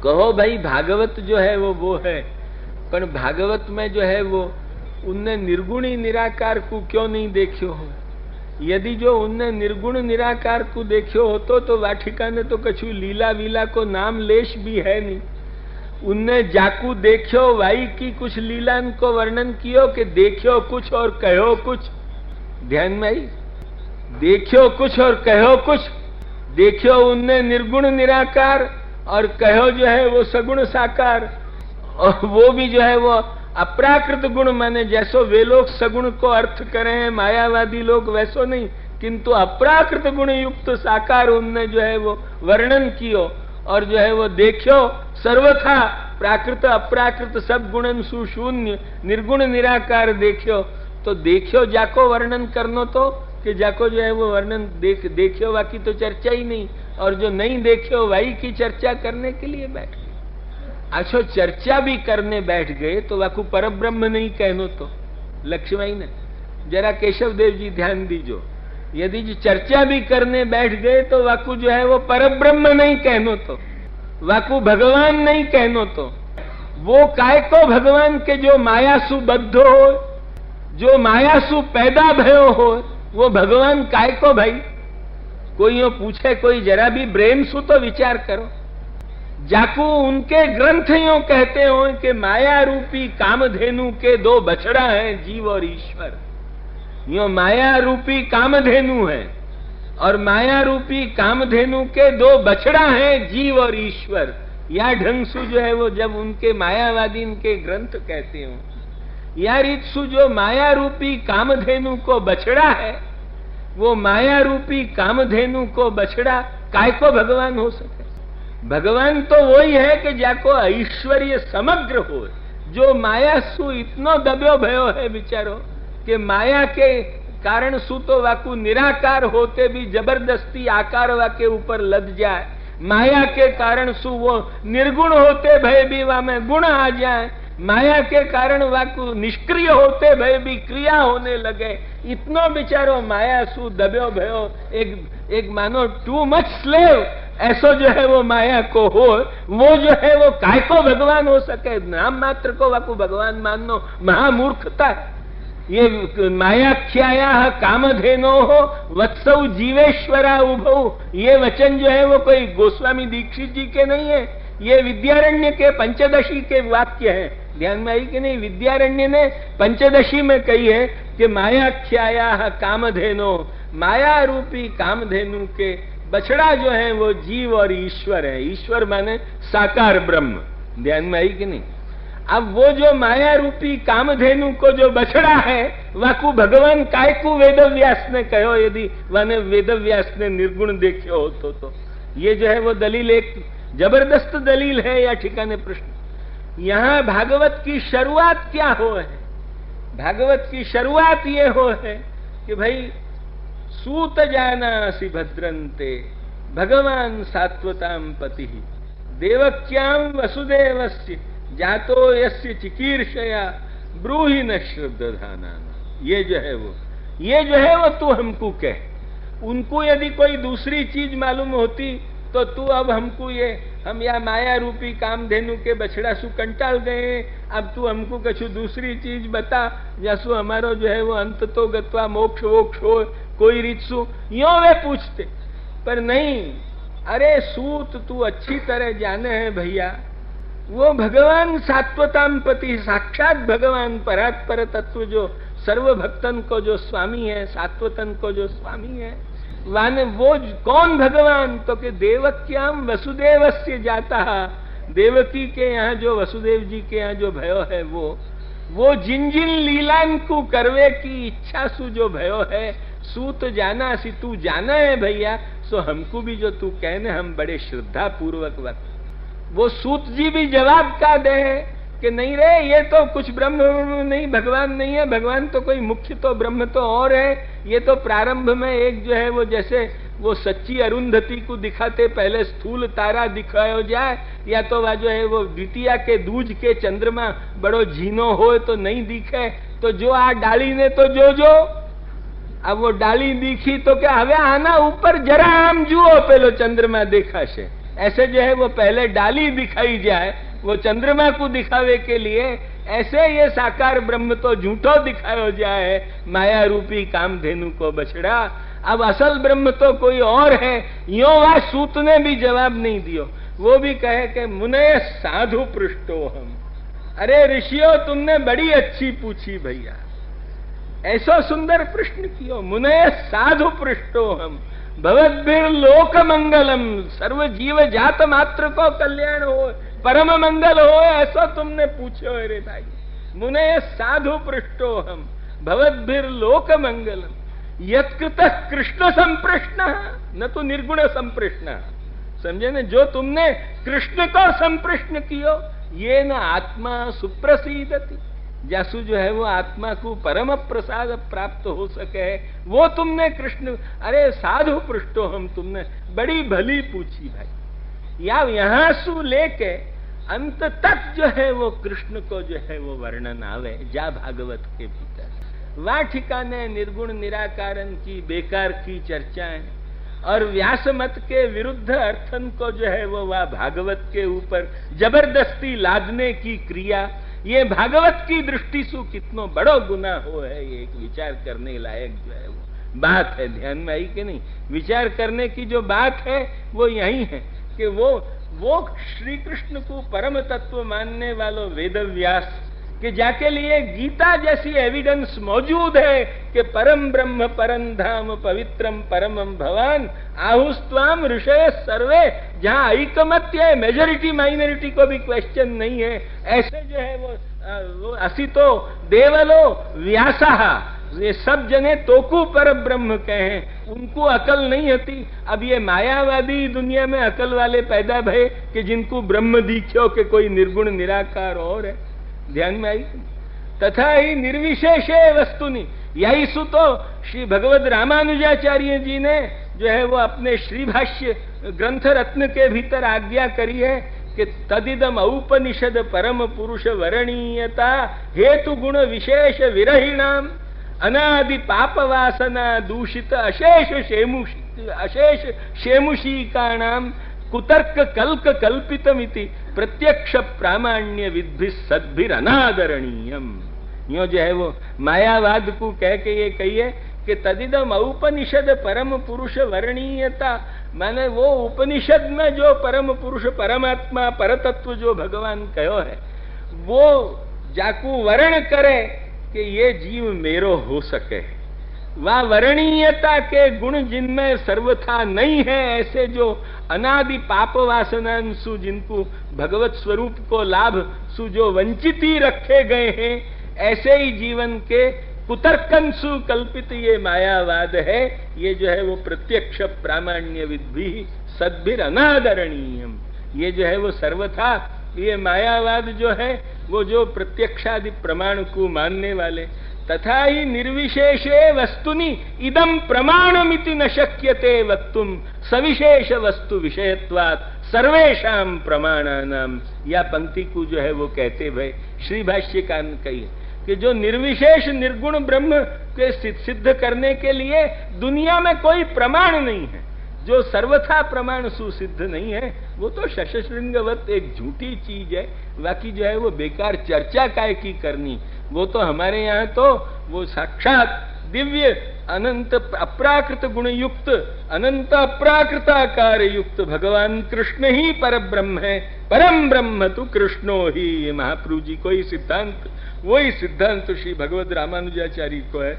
कहो भाई भागवत जो है वो है, पर भागवत में जो है वो उनने निर्गुणी निराकार को क्यों नहीं देखियो हो? यदि जो उनने निर्गुण निराकार को देखियो होतो तो वाटिका ने तो कछु लीला वीला को नाम लेश भी है नहीं। उनने जाकू देखियो वाई की कुछ लीला को वर्णन कियो कि देखियो कुछ और कहो कुछ। ध्यान में आई, देखियो कुछ और कहो कुछ। देखियो उनने निर्गुण निराकार और कहो जो है वो सगुण साकार, और वो भी जो है वो अप्राकृत गुण, माने जैसो वे लोग सगुण को अर्थ करें हैं मायावादी लोग वैसो नहीं, किंतु अप्राकृत गुण युक्त साकार उनने जो है वो वर्णन कियो। और जो है वो देखियो सर्वथा प्राकृत अप्राकृत सब गुणन सुशून्य निर्गुण निराकार देखियो। तो देखियो जाको वर्णन करनो तो कि जाको जो है वो वर्णन देखियो बाकी तो चर्चा ही नहीं, और जो नहीं देखियो वही की चर्चा करने के लिए बैठ गए। अच्छा चर्चा भी करने बैठ गए तो वाकू परब्रह्म नहीं कहनो तो लक्ष्मी ने जरा केशव देव जी ध्यान दीजो, यदि जो चर्चा भी करने बैठ गए तो वाकू जो है वो परब्रह्म नहीं कहनो तो, वाकू भगवान नहीं कहनो तो। वो काय को भगवान के जो मायासु बद्ध हो, जो मायासु पैदा भयो हो, वो भगवान काय को भाई? कोई यो पूछे, कोई जरा भी ब्रेन सु तो विचार करो। जाकू उनके ग्रंथ यो कहते हो कि माया रूपी कामधेनु के दो बछड़ा हैं, जीव और ईश्वर। यो माया रूपी कामधेनु है और माया रूपी कामधेनु के दो बछड़ा हैं, जीव और ईश्वर। या ढंग सु जो है वो जब उनके मायावादी इनके ग्रंथ कहते हो, या रीतसु जो माया रूपी कामधेनु को बछड़ा है, वो माया रूपी कामधेनु को बछड़ा काय को भगवान हो सके? भगवान तो वही है कि जाको ऐश्वर्य समग्र हो, जो माया सु इतनो दब्यो भयो है बिचारो कि माया के कारण सु तो वाकू निराकार होते भी जबरदस्ती आकार वाके ऊपर लद जाए, माया के कारण सु वो निर्गुण होते भय भी वा में गुण आ जाए, माया के कारण वाकू निष्क्रिय होते भय भी क्रिया होने लगे। इतनो बिचारो माया सु दब्यो भयो, एक मानो टू मच स्लेव ऐसो जो है वो माया को हो, वो जो है वो काय को भगवान हो सके? नाम मात्र को वाकू भगवान माननो महामूर्खता है। ये मायाख्याया कामधेनो हो वत्सौ जीवेश्वरा उभौ, ये वचन जो है वो कोई गोस्वामी दीक्षित जी के नहीं है, ये विद्यारण्य के पंचदशी के वाक्य है। ध्यान में आई कि नहीं? विद्यारण्य ने पंचदशी में कही है कि मायाख्याया कामधेनो, माया रूपी कामधेनु के बछड़ा जो है वो जीव और ईश्वर है। ईश्वर माने साकार ब्रह्म। ध्यान में आई कि नहीं? अब वो जो माया रूपी कामधेनु को जो बछड़ा है वाकू भगवान काय को वेदव्यास ने कहो, यदि वाने वेदव्यास ने निर्गुण देखे हो तो ये जो है वो दलील एक जबरदस्त दलील है या ठिकाने प्रश्न। यहाँ भागवत की शुरुआत क्या हो है? भागवत की शुरुआत ये हो है कि भाई सूत जानासि भद्रन्ते भगवान सात्वताम पति देवक्याम वसुदेवस्य जातो यस्य चिकीर्षया ब्रूहि न श्रद्धाना। ये जो है वो तू हमको कह। उनको यदि कोई दूसरी चीज मालूम होती तो तू अब हमको ये हम या माया रूपी कामधेनु के बछड़ा सु कंटाल गए, अब तू हमको कछु दूसरी चीज बता जैसु हमारो जो है वो अंत तो गत्वा मोक्ष वोक्ष हो कोई रीत सु, यो वे पूछते। पर नहीं, अरे सूत तू अच्छी तरह जाने हैं भैया, वो भगवान सात्वताम पति साक्षात भगवान परात्पर तत्व जो सर्व भक्तन को जो स्वामी है, सात्वतन को जो स्वामी है, वाने वो कौन भगवान? तो कि देवक्याम वसुदेवस्य जाता, देवकी के यहाँ जो वसुदेव जी के यहाँ जो भयो है वो जिन जिन लीलान को करवे की इच्छा सु जो भयो है, सूत जाना सी तू जाना है भैया, सो हमको भी जो तू कहने हम बड़े श्रद्धा पूर्वक वक्त। वो सूत जी भी जवाब का दे कि नहीं रे, ये तो कुछ ब्रह्म नहीं, भगवान नहीं है, भगवान तो कोई मुख्य तो ब्रह्म तो और है। ये तो प्रारंभ में एक जो है वो जैसे वो सच्ची अरुंधति को दिखाते पहले स्थूल तारा दिखायो जाए, या तो वह जो है वो द्वितीया के दूज के चंद्रमा बड़ो झीनो हो तो नहीं दिखे, तो जो आ डाली ने तो जो अब वो डाली दिखी तो क्या हवे आना ऊपर जरा आम जुओ पेलो चंद्रमा देखा से, ऐसे जो है वो पहले डाली दिखाई जाए, वो चंद्रमा को दिखावे के लिए, ऐसे ये साकार ब्रह्म तो झूठो दिखायो जाए, माया रूपी कामधेनु को बछड़ा। अब असल ब्रह्म तो कोई और है। यो वह सूत ने भी जवाब नहीं दियो, वो भी कहे कि मुने साधु पृष्ठो हम। अरे ऋषियों, तुमने बड़ी अच्छी पूछी भैया, ऐसा सुंदर प्रश्न कियो। मुने साधु पृष्ठो हम, भवद्भिर लोक मंगलम, सर्व जीव जात मात्र को कल्याण हो, परम मंगल हो, ऐसा तुमने पूछो। अरे भाई, मुने साधु पृष्ठो हम, भवद्भिर लोक मंगलम, यत्कृत कृष्ण संप्रश्न, न तो निर्गुण संप्रश्न। समझे न, जो तुमने कृष्ण को संप्रश्न कियो, ये न आत्मा सुप्रसीदति, जासु जो है वो आत्मा को परम प्रसाद प्राप्त हो सके, वो तुमने कृष्ण। अरे साधु पृष्ठो हम, तुमने बड़ी भली पूछी भाई। या यहां सु लेके अंत तक जो है वो कृष्ण को जो है वो वर्णन आवे जा भागवत के भीतर। वह ठिकाने निर्गुण निराकारन की बेकार की चर्चाएं और व्यास मत के विरुद्ध अर्थन को जो है वो वह भागवत के ऊपर जबरदस्ती लादने की क्रिया, ये भागवत की दृष्टि से कितनो बड़ो गुनाह हो है, ये एक विचार करने लायक जो है वो बात है। ध्यान में आई कि नहीं? विचार करने की जो बात है वो यही है कि वो श्री कृष्ण को परम तत्व मानने वालों वेद व्यास कि जाके लिए गीता जैसी एविडेंस मौजूद है कि परम ब्रह्म परम धाम पवित्रम परमम भवान आहुस्त्वाम ऋषय सर्वे, जहां ऐकमत्य है, मेजोरिटी माइनॉरिटी को भी क्वेश्चन नहीं है, ऐसे जो है वो असितो देवलो व्यासा, ये सब जने तोकू पर ब्रह्म कहे, उनको अकल नहीं होती। अब ये मायावादी दुनिया में अकल वाले पैदा भय कि जिनको ब्रह्म दिख्यो कि कोई निर्गुण निराकार और है। ध्यान में आई? तथा ही निर्विशेषे वस्तुनि, यही सु तो श्री भगवद रामानुजाचार्य जी ने जो है वो अपने श्री भाष्य ग्रंथ रत्न के भीतर आज्ञा करी है कि तदिदम औपनिषद परम पुरुष वरणीयता हेतु गुण विशेष विरहिणाम अनादि पाप वासना दूषित अशेष शेमुषीकाणाम कुतर्क कल्क कल्पितमिति प्रत्यक्ष प्रामाण्य विद्भि सद्भिर अनादरणीयम। यो जो है वो मायावाद को कह के ये कहिए कि तदिदम औपनिषद परम पुरुष वर्णीयता, माने वो उपनिषद में जो परम पुरुष परमात्मा परतत्व जो भगवान कहो है, वो जाकू वर्ण करे कि ये जीव मेरो हो सके, वह वर्णीयता के गुण जिनमें सर्वथा नहीं है, ऐसे जो अनादि पाप वासनांसु जिनको भगवत स्वरूप को लाभ सु जो वंचित ही रखे गए हैं, ऐसे ही जीवन के कुतर्कंसु कल्पित ये मायावाद है। ये जो है वो प्रत्यक्ष प्रामाण्य विद्भि सद्भिर अनादरणीयम, ये जो है वो सर्वथा ये मायावाद जो है वो जो प्रत्यक्षादि प्रमाण को मानने वाले, तथा ही निर्विशेषे वस्तुनि इदम प्रमाणमिति न शक्यते वक्तुम सविशेष वस्तु विषयत्वात् सर्वेषां प्रमाणानाम। या पंक्ति को जो है वो कहते भाई श्री भाष्यकार ने कही कि जो निर्विशेष निर्गुण ब्रह्म के सिद्ध करने के लिए दुनिया में कोई प्रमाण नहीं है, जो सर्वथा प्रमाण सुसिद्ध नहीं है, वो तो शशशृंगवत एक झूठी चीज है। बाकी जो है वो बेकार चर्चा काय की करनी, वो तो हमारे यहाँ तो वो साक्षात दिव्य अनंत अप्राकृत गुण युक्त अनंत अप्राकृताकार युक्त भगवान कृष्ण ही पर ब्रह्म है। परम ब्रह्म तु कृष्णो ही, ये महाप्रभु जी को ही सिद्धांत, वही सिद्धांत श्री भगवद रामानुजाचार्य को है।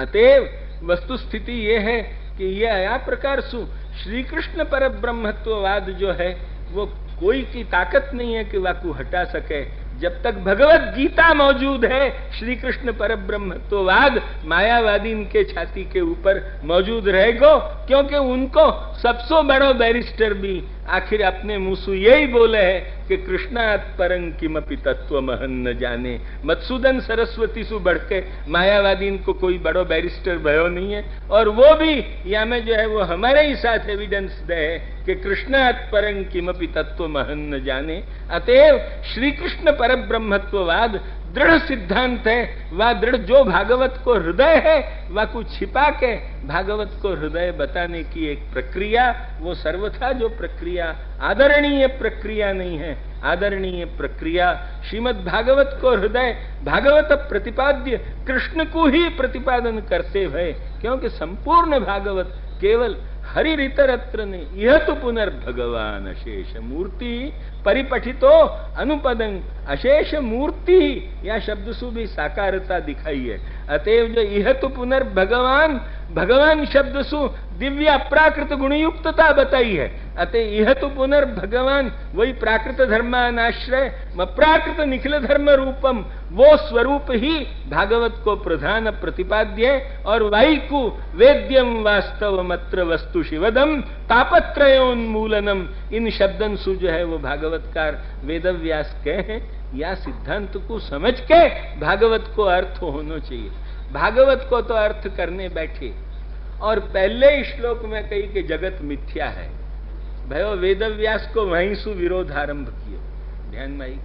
अतएव वस्तु स्थिति ये है कि ये आया प्रकार सु श्री कृष्ण पर ब्रह्मत्ववाद जो है वो कोई की ताकत नहीं है कि वाकू हटा सके। जब तक भगवत गीता मौजूद है, श्री कृष्ण पर ब्रह्मत्ववाद मायावादी इनके छाती के ऊपर मौजूद रहेगा, क्योंकि उनको सबसे बड़ो बैरिस्टर भी आखिर अपने मुंह से यही बोले है कि कृष्णात् परं किमपि तत्व महन न जाने। मधुसूदन सरस्वती से बढ़ के मायावादी इनको कोई बड़ो बैरिस्टर भयो नहीं है, और वो भी या में जो है वो हमारे ही साथ एविडेंस दे है कि कृष्णात् परं किमपि तत्व महन न जाने। अतएव श्री कृष्ण पर ब्रह्मत्ववाद दृढ़ सिद्धांत है, वह दृढ़ जो भागवत को हृदय है, वह कुछ छिपा के भागवत को हृदय बताने की एक प्रक्रिया, वो सर्वथा जो प्रक्रिया आदरणीय प्रक्रिया नहीं है, आदरणीय प्रक्रिया श्रीमद् भागवत को हृदय भागवत प्रतिपाद्य कृष्ण को ही प्रतिपादन करते हुए, क्योंकि संपूर्ण भागवत केवल हरिरितरत्र ने यह तो पुनर्भगवान अशेष मूर्ति परिपठितो अनुपदं अशेष मूर्ति, यह शब्द सु भी साकारता दिखाई है। अतएव जो यह तो पुनर्भगवान भगवान शब्द सु दिव्य अप्राकृत गुणयुक्तता बताई है। अतः यह तो पुनर्भगवान वही प्राकृत धर्मानाश्रय अप्राकृत निखिल धर्म रूपम, वो स्वरूप ही भागवत को प्रधान प्रतिपाद्य है। और वाइकु वेद्यम वास्तवमत्र वस्तु शिवदम तापत्रयोन्मूलनम, इन शब्दन सु जो है वो भागवतकार वेदव्यास कहे, या सिद्धांत को समझ के भागवत को अर्थ होना चाहिए। भागवत को तो अर्थ करने बैठे और पहले श्लोक में कही कि जगत मिथ्या है, भयो वेदव्यास को वहीं सु विरोध आरंभ किया। ध्यान में आई,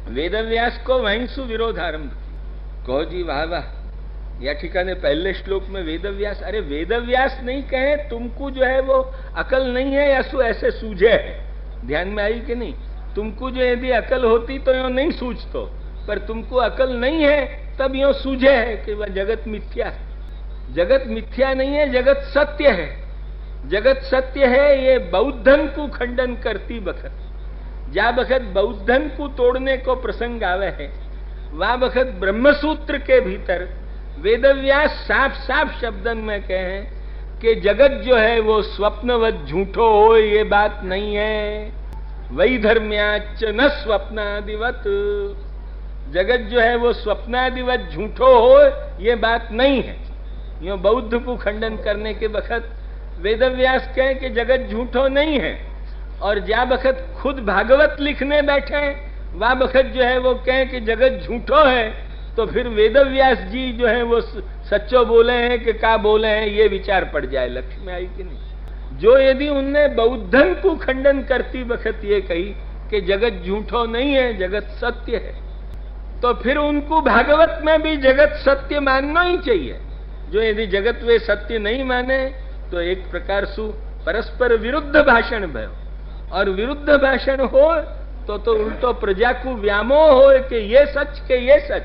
वेदव्यास को वहीं सु विरोध आरंभ किया। कहो जी वाह वाह, या ठिकाने पहले श्लोक में वेदव्यास, अरे वेदव्यास नहीं कहे, तुमको जो है वो अकल नहीं है या सु ऐसे सूझे है। ध्यान में आई कि नहीं, तुमको जो यदि अकल होती तो यो नहीं सूझतो, पर तुमको अकल नहीं है तब यो सूझे है कि वह जगत मिथ्या है। जगत मिथ्या नहीं है, जगत सत्य है। जगत सत्य है, ये बौद्धन को खंडन करती बखत, जा बखत बौद्धन को तोड़ने को प्रसंग आवे है, वह बखत ब्रह्मसूत्र के भीतर वेदव्यास साफ साफ शब्दन में कहे कि जगत जो है वो स्वप्नवत झूठो हो, ये बात नहीं है। वैधर्म्याच न स्वप्नादिवत, जगत जो है वो स्वप्नादिवत झूठो हो, ये बात नहीं है। यो बौद्ध को खंडन करने के वक्त वेदव्यास कहे कि जगत झूठो नहीं है, और जा बखत खुद भागवत लिखने बैठे वह बखत जो है वो कहे कि जगत झूठो है, तो फिर वेदव्यास जी जो है वो सच्चो बोले हैं कि का बोले हैं, ये विचार पड़ जाए। लक्ष्य में आई कि नहीं, जो यदि उनने बौद्धन को खंडन करती वक्त ये कही कि जगत झूठो नहीं है, जगत सत्य है, तो फिर उनको भागवत में भी जगत सत्य मानना ही चाहिए। जो यदि जगत वे सत्य नहीं माने तो एक प्रकार सु परस्पर विरुद्ध भाषण भयो, और विरुद्ध भाषण हो तो उल्टो प्रजा को व्यामोह हो कि ये सच के ये सच।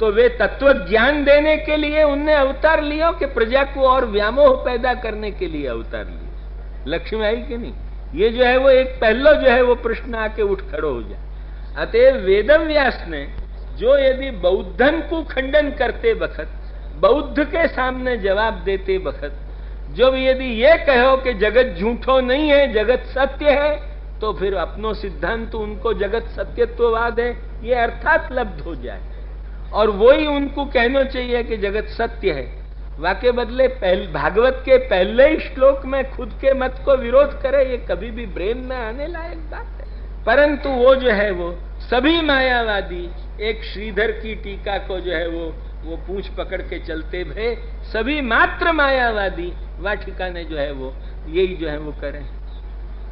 तो वे तत्व ज्ञान देने के लिए उनने अवतार लियो कि प्रजा को और व्यामोह पैदा करने के लिए अवतार लिया। लक्ष्य में आई कि नहीं, ये जो है वो एक पहलो जो है वो प्रश्न आके उठ खड़ो हो जाए। अतएव वेदव्यास ने जो यदि बौद्धन को खंडन करते वक्त, बौद्ध के सामने जवाब देते वक्त जो यदि ये कहो कि जगत झूठो नहीं है, जगत सत्य है, तो फिर अपनो सिद्धांत उनको जगत सत्यत्ववाद है ये अर्थात लब्ध हो जाए, और वही उनको कहना चाहिए कि जगत सत्य है। वाके बदले भागवत के पहले ही श्लोक में खुद के मत को विरोध करे, ये कभी भी ब्रेन में आने लायक बात है। परंतु वो जो है वो सभी मायावादी एक श्रीधर की टीका को जो है वो पूंछ पकड़ के चलते भे, सभी मात्र मायावादी वह ठिकाने जो है वो यही जो है वो करें।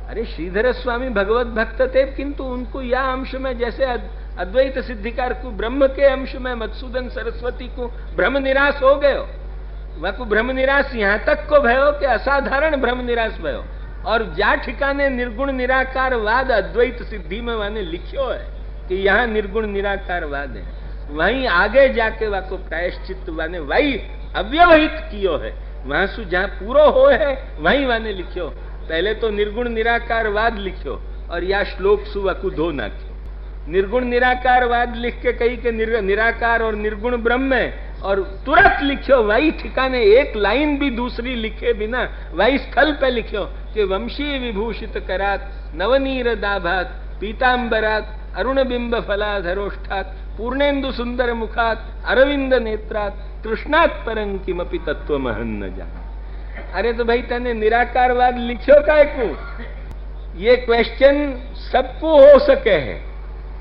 अरे श्रीधर स्वामी भगवत भक्त थे, किंतु उनको यह अंश में जैसे अद्वैत सिद्धिकार को ब्रह्म के अंश में मधुसूदन सरस्वती को ब्रह्म निराश हो गयो, वह को ब्रह्म निराश यहाँ तक को भयो कि असाधारण ब्रह्म निराश भयो। और जा ठिकाने निर्गुण निराकारवाद अद्वैत सिद्धि में मैंने लिखियो है कि यहाँ निर्गुण निराकारवाद है, वहीं आगे जाके वह को प्रायश्चित वाने वही अव्यवहित कियो है, वहां सु जहाँ पूरो हो है वहीं वाने लिखियो। पहले तो निर्गुण निराकारवाद लिखियो और या श्लोक सु वकु धो नाख्यो। निर्गुण निराकारवाद लिख के कही के निराकार और निर्गुण ब्रह्म है, और तुरंत लिखियो वही ठिकाने एक लाइन भी दूसरी लिखे बिना वही स्थल पे लिखियो कि वंशी विभूषित करात नवनीर दाभात पीतांबरात अरुण बिंब फलाधरोष्ठात पूर्णेन्दु सुंदर मुखात अरविंद नेत्रात कृष्णात परं किमपि तत्व महन न जाने। अरे तो भाई तने निराकारवाद लिखियो काय को, ये क्वेश्चन सबको हो सके है,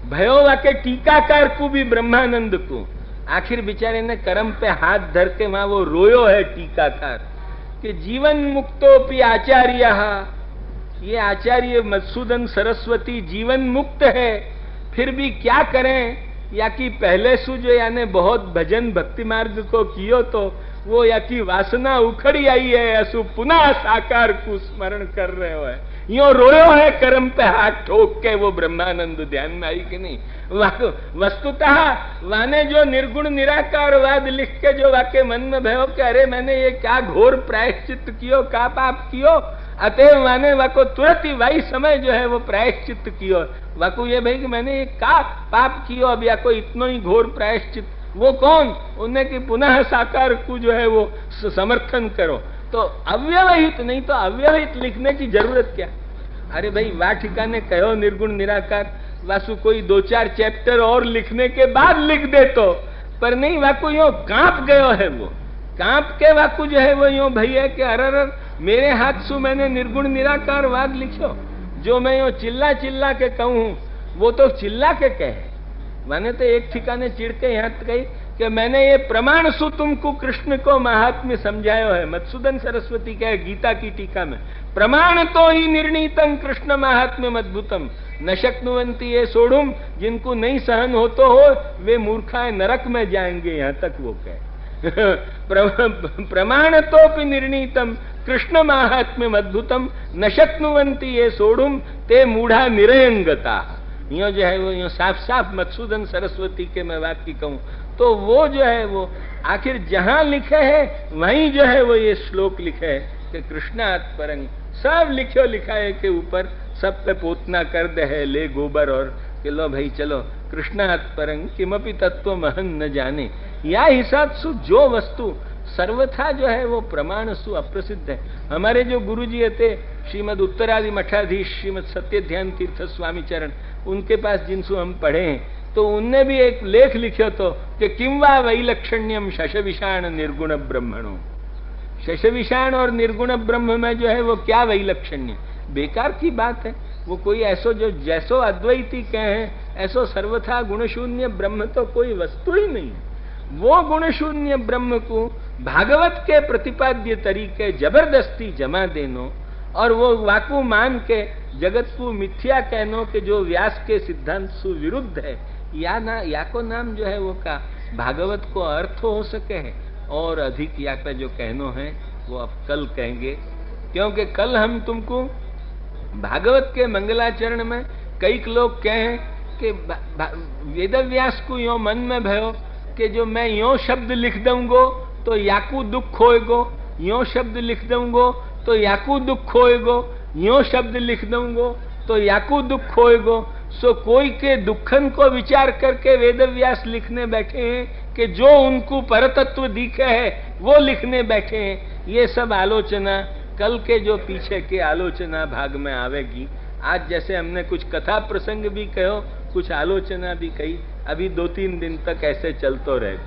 भयो वाके टीकाकार को भी ब्रह्मानंद को। आखिर बेचारे ने कर्म पे हाथ धर के वहां वो रोयो है टीकाकार कि जीवन मुक्तोपि आचार्य, ये आचार्य मधुसूदन सरस्वती जीवन मुक्त है, फिर भी क्या करें या कि पहले सु जो याने बहुत भजन भक्ति मार्ग को कियो तो वो या कि वासना उखड़ी आई है, असु पुनः साकार को स्मरण कर रहे हो है, यो रोयो है कर्म पे हाथ ठोक के, वो ब्रह्मानंद ध्यान में आई कि नहीं। वस्तुतः वाने जो निर्गुण निराकारवाद लिख के जो वाके मन में भयो कि अरे मैंने ये क्या घोर प्रायश्चित कियो, का पाप कियो, अतएव माने वाको तुरंत ही वही समय जो है वो प्रायश्चित कियो, वाको ये भाई कि मैंने ये का पाप कियो, अब या कोई इतना ही घोर प्रायश्चित, वो कौन, उन्हें कि पुनः साकार को जो है वो समर्थन करो। तो अव्यवहित, नहीं तो अव्यवहित लिखने की जरूरत क्या। अरे भाई वाह ठिकाने कहो निर्गुण निराकार, वासु कोई 2-4 चैप्टर और लिखने के बाद लिख दे तो, पर नहीं, वाकु यो कांप गयो है, वो कांप के वाकु जो है वो यो भई है कि अरर मेरे हाथ से मैंने निर्गुण निराकार वाद लिखो, जो मैं यो चिल्ला चिल्ला के कहूं वो तो चिल्ला के कहे। मैंने तो एक ठिकाने चिढ़ के यहाँ कही कि मैंने ये प्रमाण सु तुमको कृष्ण को महात्म्य समझायो है। मधुसूदन सरस्वती कहे गीता की टीका में, प्रमाण तो ही निर्णीतम कृष्ण महात्म्य अद्भुतम न शक्नुवंती ये सोड़ुम, जिनको नहीं सहन होतो हो वे मूर्खाएं नरक में जाएंगे, यहाँ तक वो कहे। प्रमाण तो निर्णीतम कृष्ण महात्म्य अद्भुतम न शक्नुवंती ये सोड़ुम ते मूढ़ा निरयंगता। यो जो है वो यो साफ साफ मधुसूदन सरस्वती के मैं वाक्य कहूं तो वो जो है वो आखिर जहां लिखे है वहीं जो है वो ये श्लोक लिखे है कि कृष्णात् परंग, सब लिखो लिखा है के ऊपर सब पे पोतना कर दे है, ले गोबर और कि लो भाई चलो कृष्णात् परंग किमपि तत्व महन न जाने। या हिसाब सु जो वस्तु सर्वथा जो है वो प्रमाण सु अप्रसिद्ध है। हमारे जो गुरुजी थे श्रीमद उत्तरादि मठाधीश श्रीमद सत्य ध्यान तीर्थ स्वामी चरण, उनके पास जिनसु हम पढ़े हैं तो उनने भी एक लेख लिखो तो कि किम वा वैलक्षण्यम शशविषाण निर्गुण ब्रह्मणो। शशविषाण और निर्गुण ब्रह्म में जो है वो क्या वैलक्षण्य, बेकार की बात है। वो कोई ऐसो जो जैसो अद्वैती कहे ऐसो सर्वथा गुणशून्य ब्रह्म तो कोई वस्तु ही नहीं। वो गुणशून्य ब्रह्म को भागवत के प्रतिपाद्य तरीके जबरदस्ती जमा देनो और वो वाकु मान के जगत को मिथ्या कहनो के जो व्यास के सिद्धांत सु विरुद्ध है, या को नाम जो है वो का भागवत को अर्थ हो सके है। और अधिक या का जो कहनो है वो अब कल कहेंगे, क्योंकि कल हम तुमको भागवत के मंगलाचरण में कई लोग कहें कि वेदव्यास को यो मन में भयो कि जो मैं यो शब्द लिख दूंगो तो याकू दुख होएगो, यो शब्द लिख दूंगो तो याकू दुख होएगो, यो शब्द लिख दूंगो तो याकू दुख होएगो। सो कोई के दुखन को विचार करके वेदव्यास लिखने बैठे हैं कि जो उनको परतत्व दिखे है वो लिखने बैठे हैं। ये सब आलोचना कल के जो पीछे के आलोचना भाग में आवेगी। आज जैसे हमने कुछ कथा प्रसंग भी कहो, कुछ आलोचना भी कही, अभी 2-3 दिन तक ऐसे चलतो रहे।